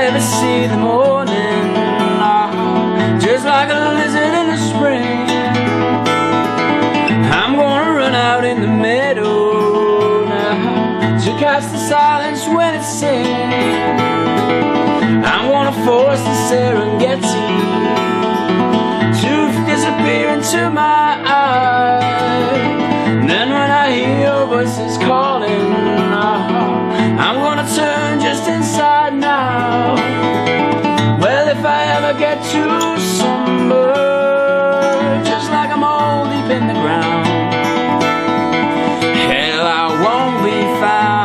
ever see the morning, just like a lizard in the spring. I'm gonna run out in the meadow now to catch the silence when it sings. I'm gonna force the Serengeti to disappear into my eyes. And then when I hear your voices calling, I'm gonna turn just inside now. Well, if I ever get to somewhere, just like I'm all deep in the ground, hell, I won't be found.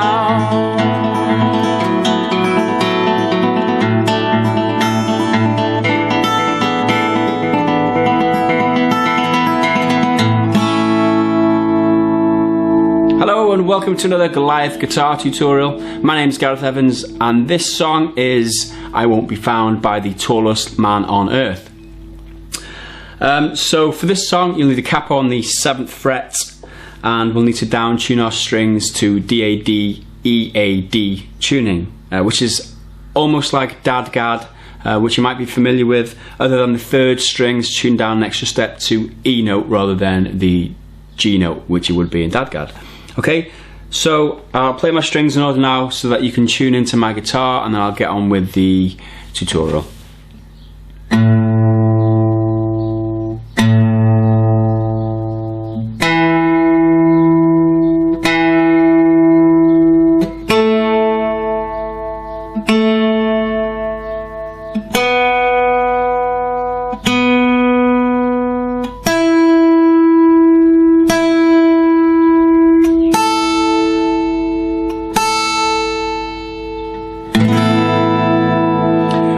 Hello and welcome to another Goliath guitar tutorial. My name is Gareth Evans and this song is I Won't Be Found by the Tallest Man on Earth. So for this song you'll need a capo on the 7th fret and we'll need to down tune our strings to D-A-D, E-A-D tuning, which is almost like Dad-Gad, which you might be familiar with, other than the 3rd string's tuned down an extra step to E note rather than the G note, which it would be in Dad-Gad. Okay, so I'll play my strings in order now so that you can tune into my guitar and then I'll get on with the tutorial.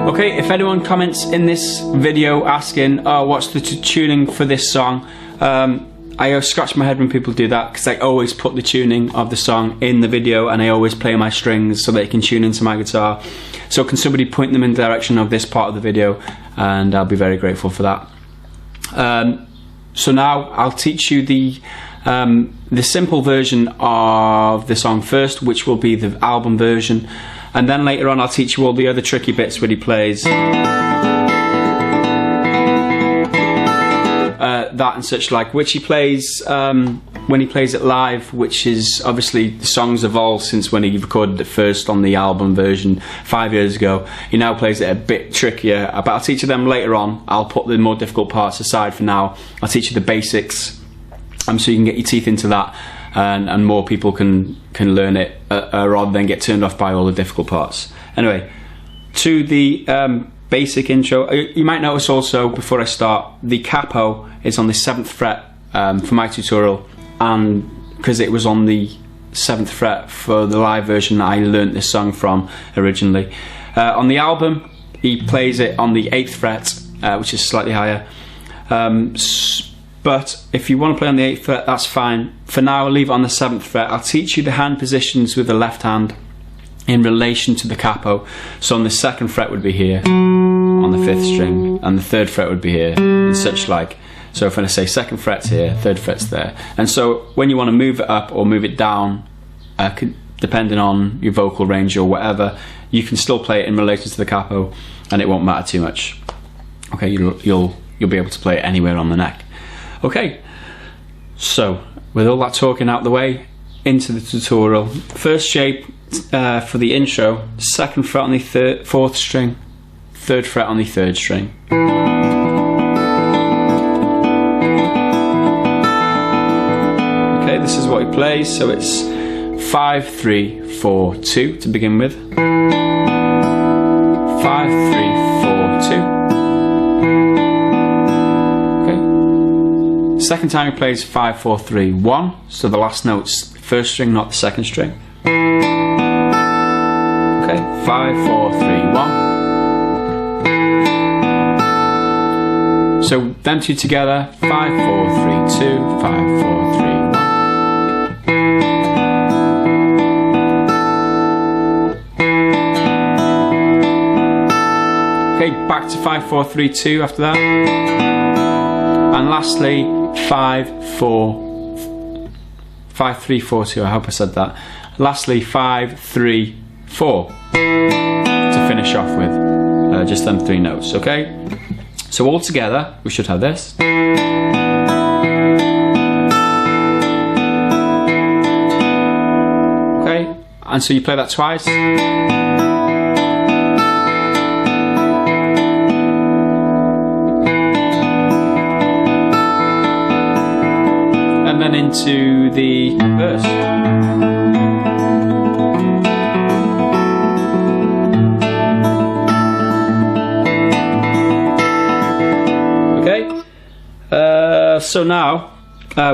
Okay, if anyone comments in this video asking, oh, what's the tuning for this song, I scratch my head when people do that because I always put the tuning of the song in the video and I always play my strings so they can tune into my guitar. So can somebody point them in the direction of this part of the video, and I'll be very grateful for that. So now I'll teach you the simple version of the song first, which will be the album version. And then later on I'll teach you all the other tricky bits where he plays that and such like, which he plays when he plays it live, which is obviously the song's evolved since when he recorded it first on the album version 5 years ago. He now plays it a bit trickier, but I'll teach you them later on. I'll put the more difficult parts aside for now. I'll teach you the basics so you can get your teeth into that. And more people can learn it rather than get turned off by all the difficult parts. Anyway, to the basic intro, you might notice also before I start, the capo is on the 7th fret for my tutorial, and because it was on the 7th fret for the live version that I learnt this song from originally. On the album, he plays it on the 8th fret, which is slightly higher. But if you want to play on the 8th fret, that's fine. For now, I'll leave it on the 7th fret. I'll teach you the hand positions with the left hand in relation to the capo. So on the 2nd fret would be here, on the 5th string, and the 3rd fret would be here, and such like. So if I say 2nd fret's here, 3rd fret's there. And so when you want to move it up or move it down, depending on your vocal range or whatever, you can still play it in relation to the capo, and it won't matter too much. Okay, you'll be able to play it anywhere on the neck. Okay, so with all that talking out the way, into the tutorial. First shape for the intro, 2nd fret on the 4th string, 3rd fret on the 3rd string. Okay, this is what he plays, so it's 5, 3, 4, 2 to begin with. 5, 3, 4, 2. Second time he plays 5, 4, 3, 1, so the last note's 1st string, not the 2nd string. Okay, 5, 4, 3, 1. So them two together, 5, 4, 3, 2, 5, 4, 3, 1. Okay, back to 5, 4, 3, 2 after that. And lastly, 5, 3, 4, 2. I hope I said that. Lastly, 5, 3, 4 to finish off with, just them 3 notes, okay? So all together, we should have this. Okay, and so you play that twice. And then into the verse. So now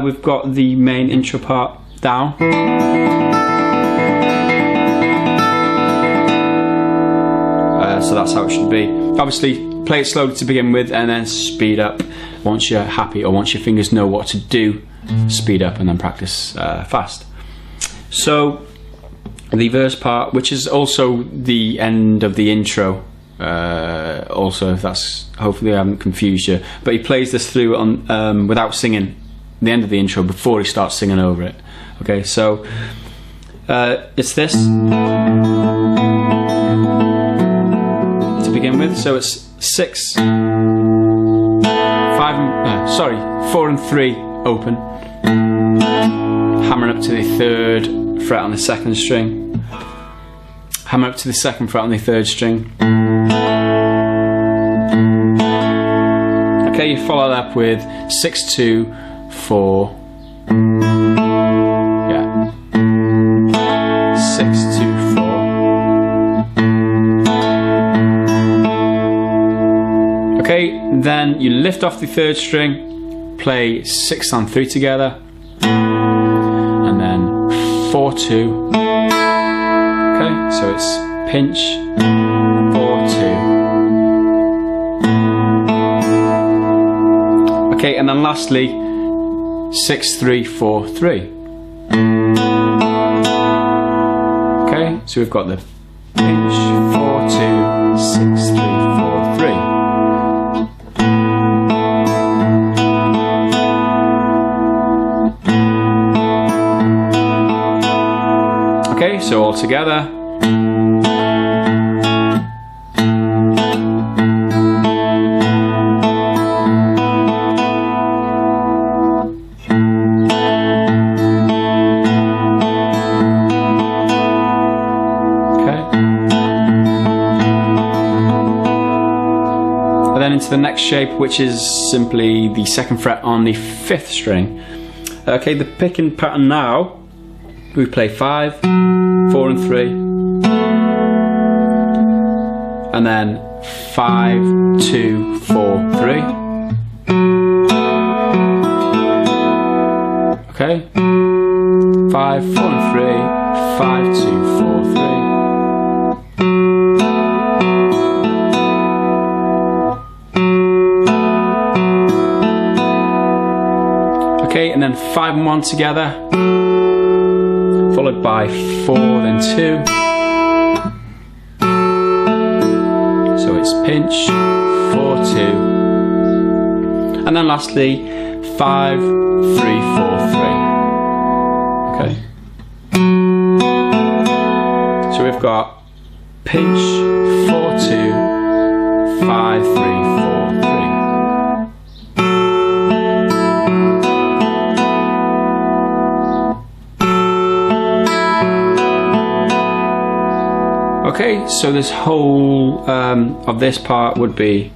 we've got the main intro part down. So that's how it should be. Obviously, play it slowly to begin with, and then speed up once you're happy, or once your fingers know what to do. Speed up and then practice fast. So the verse part, which is also the end of the intro. Also, if that's, hopefully I haven't confused you, but he plays this through on without singing the end of the intro before he starts singing over it. Okay, so it's this to begin with. So it's 6, 5, 4 and 3 open, hammering up to the 3rd fret on the 2nd string, hammering up to the 2nd fret on the 3rd string. Okay, you follow that up with 6, 2, 4. Yeah. 6, 2, 4. Okay, then you lift off the 3rd string, play 6 and 3 together, and then 4, 2. Okay, so it's pinch, 4, 2. Okay, and then lastly, 6, 3, 4, 3. Okay, so we've got the pinch, 4, 2, 6, 3, 4, 3. Okay, so all together. Into the next shape, which is simply the 2nd fret on the 5th string. Okay, the picking pattern now, we play 5, 4 and 3, and then 5, 2, 4, 3. Okay, 5, 4 and 3, 5, 2, 4, 3. Okay, and then 5 and 1 together, followed by 4, then 2. So it's pinch, 4, 2, and then lastly 5, 3, 4, 3. Okay. So we've got pinch, 4, 2, 5, 3, 4, 3. Okay, so this whole of this part would be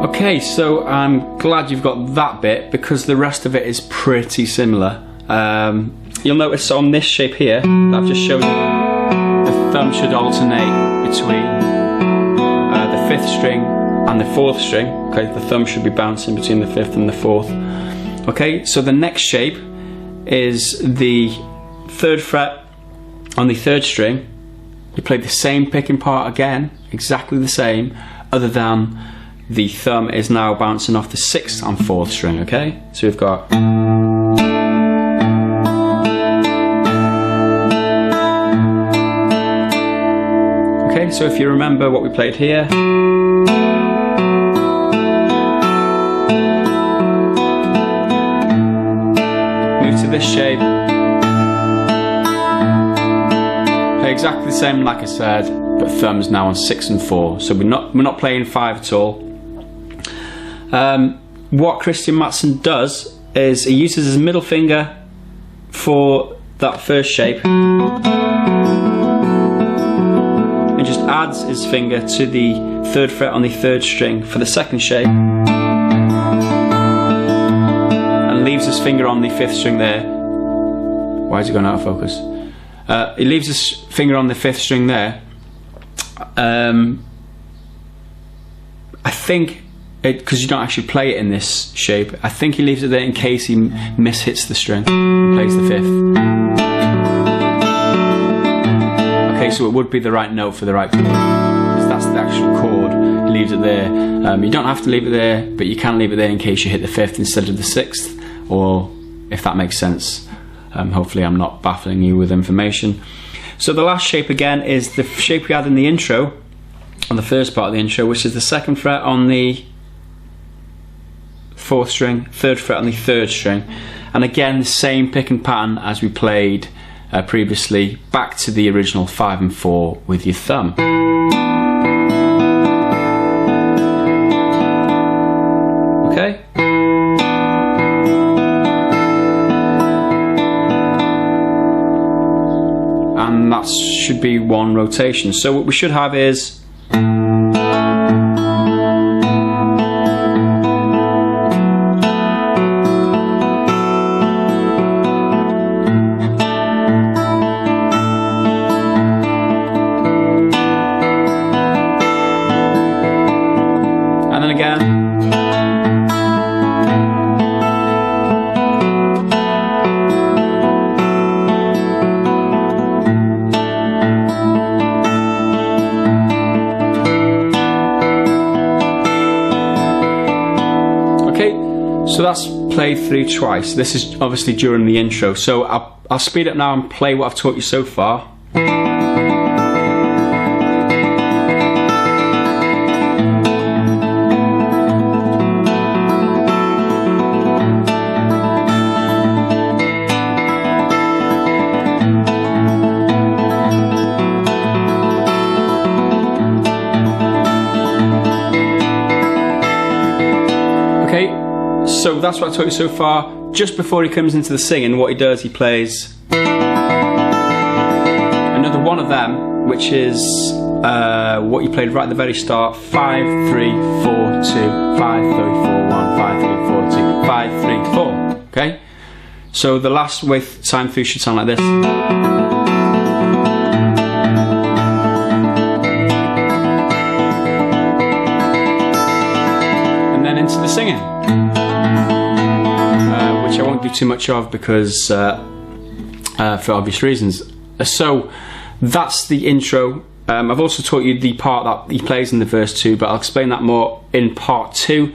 okay, so I'm glad you've got that bit, because the rest of it is pretty similar. You'll notice on this shape here that I've just shown you, thumb should alternate between the 5th string and the 4th string. Okay, the thumb should be bouncing between the 5th and the 4th. Okay, so the next shape is the 3rd fret on the 3rd string. You play the same picking part again, exactly the same, other than the thumb is now bouncing off the 6th and 4th string. Okay, so we've got so if you remember what we played here, move to this shape, play exactly the same like I said, but thumbs now on 6 and 4. So we're not playing 5 at all. What Christian Mattsson does is he uses his middle finger for that first shape and just adds his finger to the 3rd fret on the 3rd string for the 2nd shape, and leaves his finger on the 5th string there. Why is it going out of focus? He leaves his finger on the 5th string there. I think because you don't actually play it in this shape, I think he leaves it there in case he mishits the string and plays the 5th. Okay, so it would be the right note for the right chord, because that's the actual chord. He leaves it there. You don't have to leave it there, but you can leave it there in case you hit the 5th instead of the 6th, or if that makes sense. Hopefully I'm not baffling you with information. So the last shape again is the shape we had in the intro, on the first part of the intro, which is the 2nd fret on the 4th string, 3rd fret on the 3rd string, and again the same picking pattern as we played previously, back to the original 5 and 4 with your thumb. Okay? And that should be one rotation. So what we should have is again. Okay, so that's played through twice. This is obviously during the intro, so I'll speed up now and play what I've taught you so far. Okay, so that's what I taught you so far. Just before he comes into the singing, what he does, he plays another one of them, which is what you played right at the very start: 5, 3, 4, 2, 5, 3, 4, 1, 5, 3, 4, 2, 5, 3, 4. Okay, so the last wave time through should sound like this. Into the singing, which I won't do too much of because for obvious reasons. So that's the intro. I've also taught you the part that he plays in the verse 2, but I'll explain that more in part 2.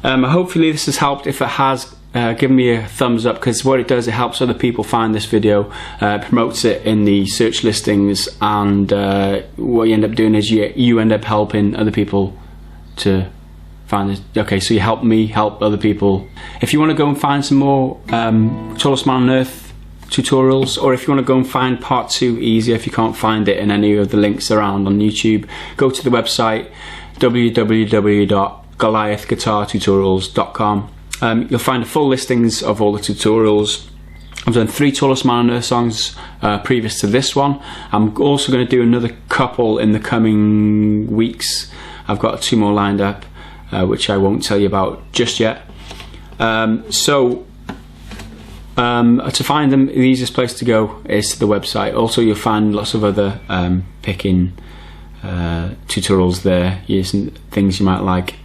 Hopefully this has helped. If it has, give me a thumbs up, because what it does, it helps other people find this video, promotes it in the search listings, and what you end up doing is you end up helping other people to find this. Okay, so you help me help other people. If you want to go and find some more Tallest Man on Earth tutorials, or if you want to go and find part 2 easier, if you can't find it in any of the links around on YouTube, go to the website www.goliathguitartutorials.com. You'll find the full listings of all the tutorials. I've done 3 Tallest Man on Earth songs previous to this one. I'm also going to do another couple in the coming weeks. I've got 2 more lined up, which I won't tell you about just yet. To find them, the easiest place to go is to the website. Also, you'll find lots of other picking tutorials there, things you might like.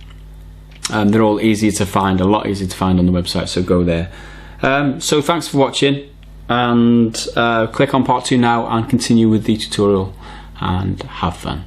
They're all easy to find, a lot easier to find on the website, so go there. So thanks for watching, and click on part 2 now and continue with the tutorial, and have fun.